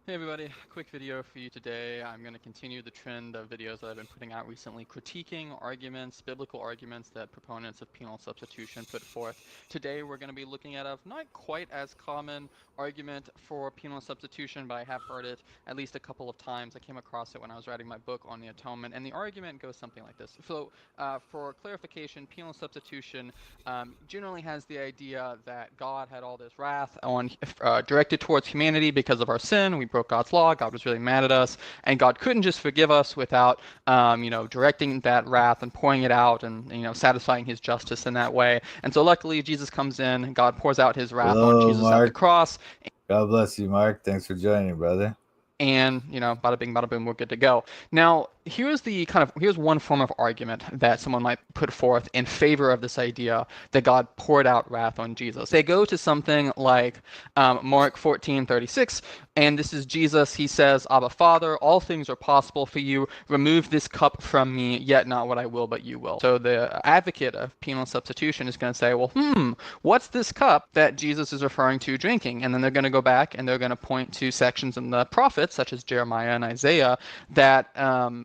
Hey everybody, quick video for you today. I'm going to continue the trend of videos that I've been putting out recently, critiquing arguments, biblical arguments that proponents of penal substitution put forth. Today we're going to be looking at a not quite as common argument for penal substitution, but I have heard it at least a couple of times. I came across it when I was writing my book on the atonement, and the argument goes something like this. For clarification, penal substitution generally has the idea that God had all this wrath directed towards humanity because of our sin. We broke God's law. God was really mad at us, and God couldn't just forgive us without, directing that wrath and pouring it out and satisfying His justice in that way. And so, luckily, Jesus comes in. God pours out His wrath on Hello, Jesus at the Mark. cross, God bless you, Mark. Thanks for joining, brother. and bada bing bada boom, we're good to go. Now here's one form of argument that someone might put forth in favor of this idea that God poured out wrath on Jesus. They go to something like Mark 14:36, and this is Jesus. He says, Abba Father, all things are possible for you. Remove this cup from me, yet not what I will, but you will. So the advocate of penal substitution is going to say, well, what's this cup that Jesus is referring to drinking? And then they're going to go back and they're going to point to sections in the prophets, such as Jeremiah and Isaiah, that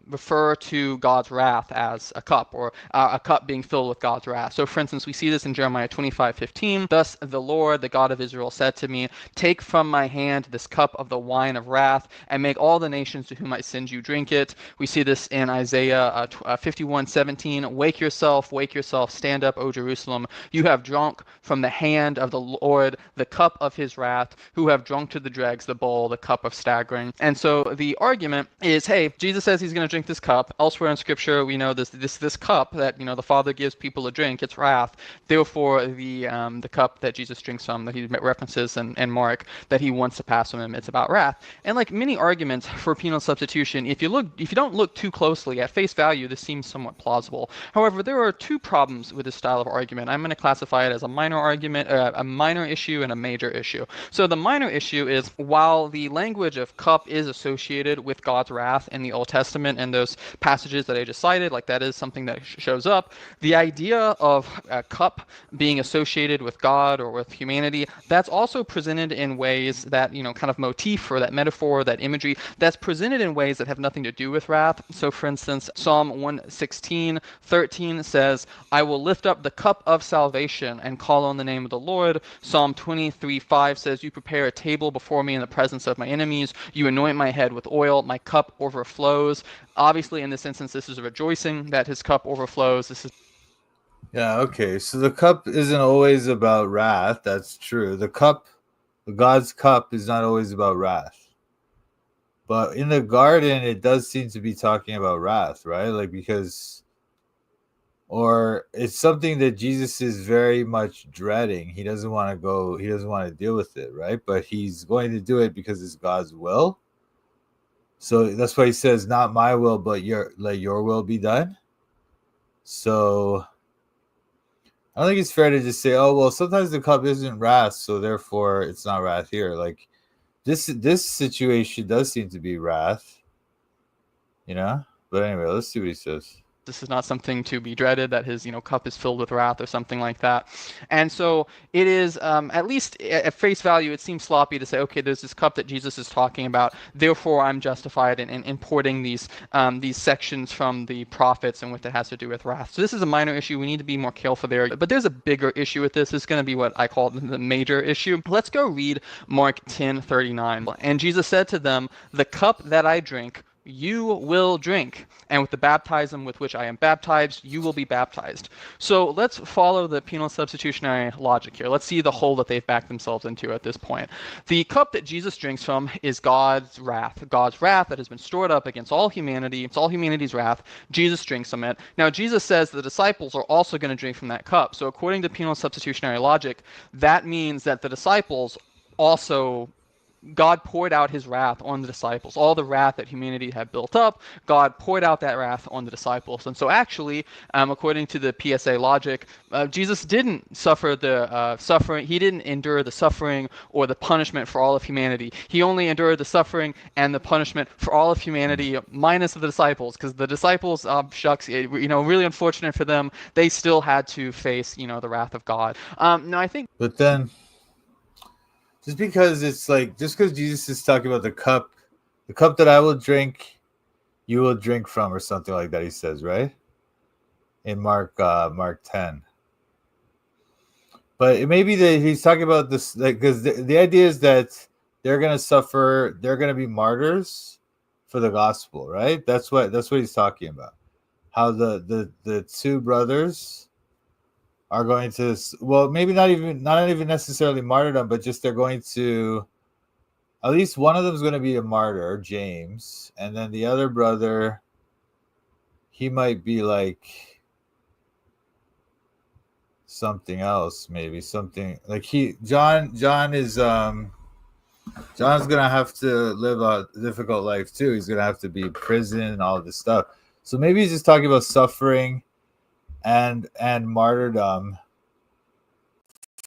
refer to God's wrath as a cup, or a cup being filled with God's wrath. So, for instance, we see this in Jeremiah 25:15. Thus the Lord, the God of Israel, said to me, take from my hand this cup of the wine of wrath, and make all the nations to whom I send you drink it. We see this in Isaiah 51:17. Wake yourself, stand up, O Jerusalem. You have drunk from the hand of the Lord the cup of his wrath, who have drunk to the dregs the bowl, the cup of staggering. And so the argument is, hey, Jesus says he's going to drink this cup. Elsewhere in Scripture, we know this cup that the Father gives people to drink. It's wrath. Therefore, the cup that Jesus drinks from, that he references in Mark, that he wants to pass from him, it's about wrath. And like many arguments for penal substitution, if you don't look too closely at face value, this seems somewhat plausible. However, there are two problems with this style of argument. I'm going to classify it as a minor argument, a minor issue, and a major issue. So the minor issue is, while the language of cup is associated with God's wrath in the Old Testament and those passages that I just cited, like that is something that shows up, the idea of a cup being associated with God or with humanity, that's also presented in ways that, kind of motif or that metaphor, that imagery, that's presented in ways that have nothing to do with wrath. So for instance, Psalm 116:13 says, I will lift up the cup of salvation and call on the name of the Lord. Psalm 23:5 says, you prepare a table before me in the presence of my enemies. You anoint my head with oil. My cup overflows. Obviously, in this instance, this is a rejoicing that his cup overflows. Yeah, okay. So the cup isn't always about wrath. That's true. God's cup is not always about wrath. But in the garden, it does seem to be talking about wrath, right? Or it's something that Jesus is very much dreading. He doesn't want to deal with it, right? But he's going to do it because it's God's will. So that's why he says, not my will, but let your will be done. So I don't think it's fair to just say, oh, well, sometimes the cup isn't wrath, so therefore it's not wrath here. Like this situation does seem to be wrath, But anyway, let's see what he says. This is not something to be dreaded, that his cup is filled with wrath or something like that. And so it is, at least at face value, it seems sloppy to say, okay, there's this cup that Jesus is talking about, therefore I'm justified in importing these sections from the prophets and what it has to do with wrath. So this is a minor issue. We need to be more careful there. But there's a bigger issue with this. It's going to be what I call the major issue. Let's go read Mark 10:39. And Jesus said to them, the cup that I drink, you will drink, and with the baptism with which I am baptized, you will be baptized. So let's follow the penal substitutionary logic here. Let's see the hole that they've backed themselves into at this point. The cup that Jesus drinks from is God's wrath that has been stored up against all humanity. It's all humanity's wrath. Jesus drinks from it. Now, Jesus says the disciples are also going to drink from that cup. So according to penal substitutionary logic, that means that the disciples also, God poured out his wrath on the disciples. All the wrath that humanity had built up, God poured out that wrath on the disciples. And so actually, according to the PSA logic, Jesus didn't suffer the suffering. He didn't endure the suffering or the punishment for all of humanity. He only endured the suffering and the punishment for all of humanity, minus the disciples, because the disciples, really unfortunate for them, they still had to face, the wrath of God. Now, I think... But then, just because Jesus is talking about the cup The cup that I will drink, you will drink from, or something like that. He says, right, in Mark 10. But it may be that he's talking about this, like, because the idea is that they're gonna suffer, they're gonna be martyrs for the gospel, right? That's what he's talking about. How the two brothers are going to, well, maybe not even necessarily martyrdom, but just they're going to, at least one of them is going to be a martyr, James, and then the other brother, he might be like something else, maybe something like John's gonna have to live a difficult life too. He's gonna have to be in prison and all this stuff. So maybe he's just talking about suffering and martyrdom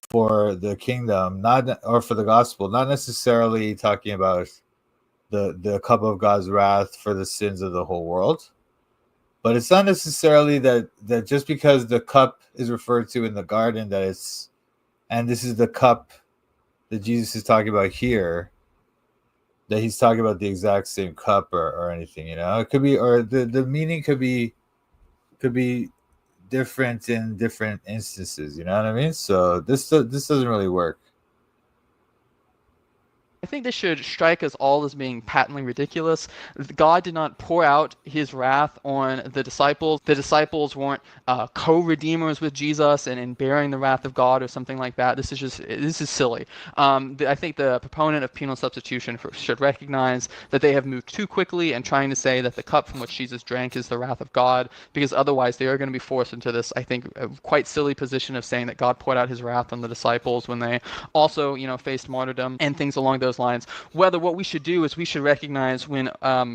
for the kingdom, not, or for the gospel, not necessarily talking about the cup of God's wrath for the sins of the whole world. But it's not necessarily that just because the cup is referred to in the garden, that it's, and this is the cup that Jesus is talking about here, that he's talking about the exact same cup, or anything, it could be, or the meaning could be different in different instances, you know what I mean? So this doesn't really work. I think this should strike us all as being patently ridiculous. God did not pour out his wrath on the disciples. The disciples weren't co-redeemers with Jesus and bearing the wrath of God or something like that. This is silly. I think the proponent of penal substitution should recognize that they have moved too quickly and trying to say that the cup from which Jesus drank is the wrath of God, because otherwise they are going to be forced into this, I think, quite silly position of saying that God poured out his wrath on the disciples when they also, faced martyrdom and things along those lines. Whether what we should do is we should recognize when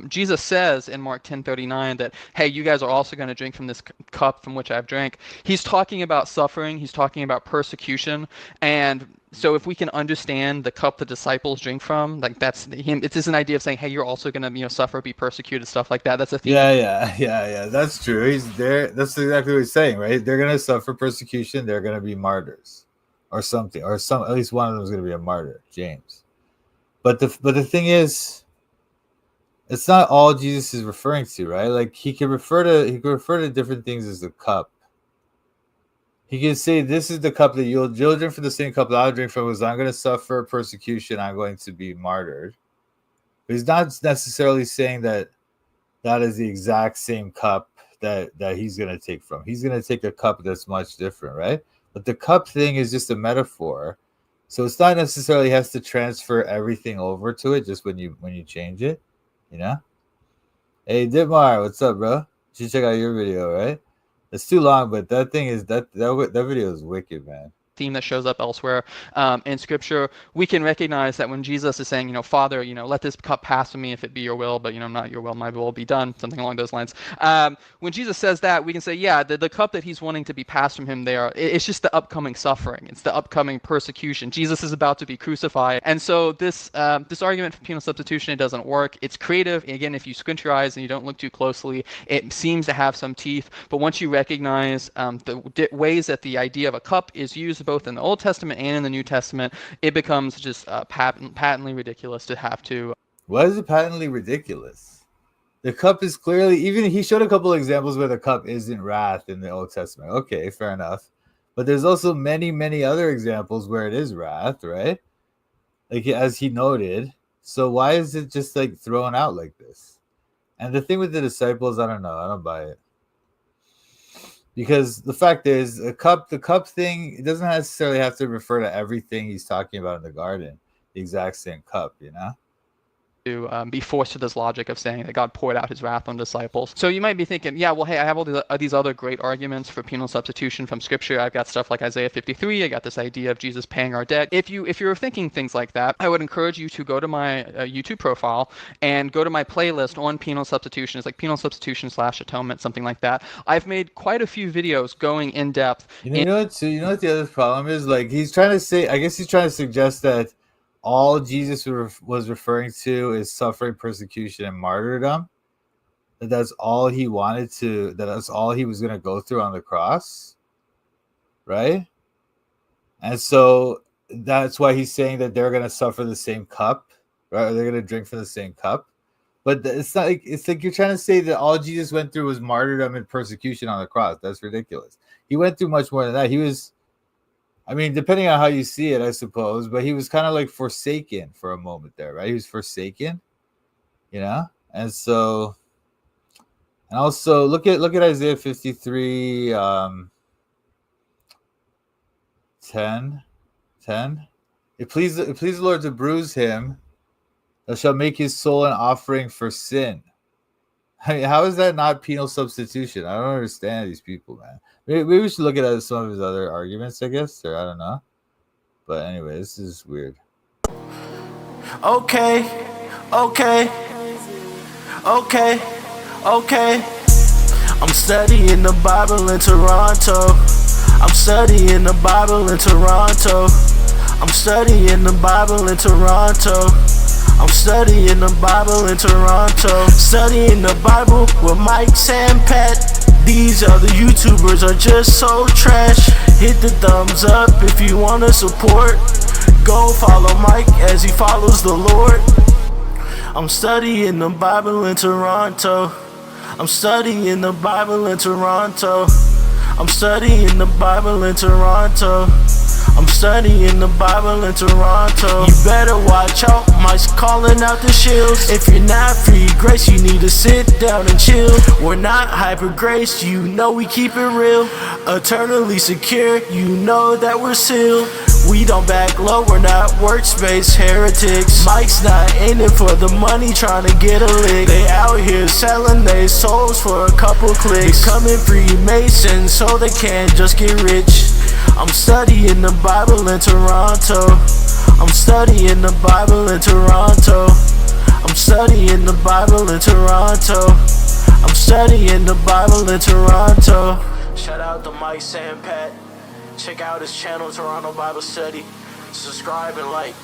Jesus says in Mark 10:39 that, hey, you guys are also going to drink from this cup from which I've drank. He's talking about suffering. He's talking about persecution. And so if we can understand the cup the disciples drink from, like that's him, it is an idea of saying, hey, you're also going to, suffer, be persecuted, stuff like that. That's a theme. Yeah, that's true. He's there. That's exactly what he's saying, right? They're gonna suffer persecution. They're gonna be martyrs, or something, or some. At least one of them is gonna be a martyr, James. But the thing is, it's not all Jesus is referring to, right? Like he could refer to different things as the cup. He can say, "This is the cup that you'll drink from, the same cup that I'll drink from, because I'm going to suffer persecution. I'm going to be martyred." But he's not necessarily saying that is the exact same cup that he's going to take from. He's going to take a cup that's much different, right? But the cup thing is just a metaphor, so it's not necessarily has to transfer everything over to it just when you change it, you know. Hey Ditmar, what's up, bro? You should check out your video, right? It's too long, but that thing is that video is wicked, man. Theme that shows up elsewhere in Scripture, we can recognize that when Jesus is saying, Father, let this cup pass from me if it be your will, but, not your will, my will be done, something along those lines. When Jesus says that, we can say, yeah, the cup that he's wanting to be passed from him there, it's just the upcoming suffering. It's the upcoming persecution. Jesus is about to be crucified. And so this argument for penal substitution, it doesn't work. It's creative. Again, if you squint your eyes and you don't look too closely, it seems to have some teeth. But once you recognize the ways that the idea of a cup is used both in the Old Testament and in the New Testament, it becomes just patently ridiculous to have to. Why is it patently ridiculous? The cup is clearly, even he showed a couple of examples where the cup isn't wrath in the Old Testament. Okay, fair enough. But there's also many, many other examples where it is wrath, right? Like, as he noted. So why is it just like thrown out like this? And the thing with the disciples, I don't know. I don't buy it. Because the fact is, the cup thing, it doesn't necessarily have to refer to everything he's talking about in the garden. The exact same cup, To be forced to this logic of saying that God poured out his wrath on disciples. So you might be thinking, yeah, well, hey, I have all these other great arguments for penal substitution from Scripture. I've got stuff like Isaiah 53. I got this idea of Jesus paying our debt. If you're thinking things like that, I would encourage you to go to my YouTube profile and go to my playlist on penal substitution. It's like penal substitution / atonement, something like that. I've made quite a few videos going in depth. You know what? You know what the other problem is? Like, he's trying to say, I guess he's trying to suggest that all Jesus was referring to is suffering, persecution, and martyrdom. That's all he wanted to. That's all he was going to go through on the cross, right? And so that's why he's saying that they're going to suffer the same cup, right? Or they're going to drink from the same cup. But it's like you're trying to say that all Jesus went through was martyrdom and persecution on the cross. That's ridiculous. He went through much more than that. He was, I mean, depending on how you see it, I suppose, but he was kind of like forsaken for a moment there, right? He was forsaken, you know? And so, and also look at Isaiah 53, 10. It pleased the Lord to bruise him. Thou shalt make his soul an offering for sin. I mean, how is that not penal substitution? I don't understand these people, man. Maybe we should look at some of his other arguments, I guess, or I don't know. But anyway, this is weird. Okay. I'm studying the Bible in Toronto. I'm studying the Bible in Toronto. I'm studying the Bible in Toronto. I'm studying the Bible in Toronto. Studying the Bible with Mike and Pat. These other YouTubers are just so trash. Hit the thumbs up if you wanna support. Go follow Mike as he follows the Lord. I'm studying the Bible in Toronto. I'm studying the Bible in Toronto. I'm studying the Bible in Toronto. I'm studying the Bible in Toronto. You better watch out, Mike's calling out the shields. If you're not free grace, you need to sit down and chill. We're not hyper grace, you know we keep it real. Eternally secure, you know that we're sealed. We don't back low, we're not workspace heretics. Mike's not in it for the money, trying to get a lick. They out here selling their souls for a couple clicks. Becoming Freemasons so they can't just get rich. I'm studying the Bible in Toronto. I'm studying the Bible in Toronto. I'm studying the Bible in Toronto. I'm studying the Bible in Toronto. Shout out to Mike and Pat. Check out his channel, Toronto Bible Study. Subscribe and like.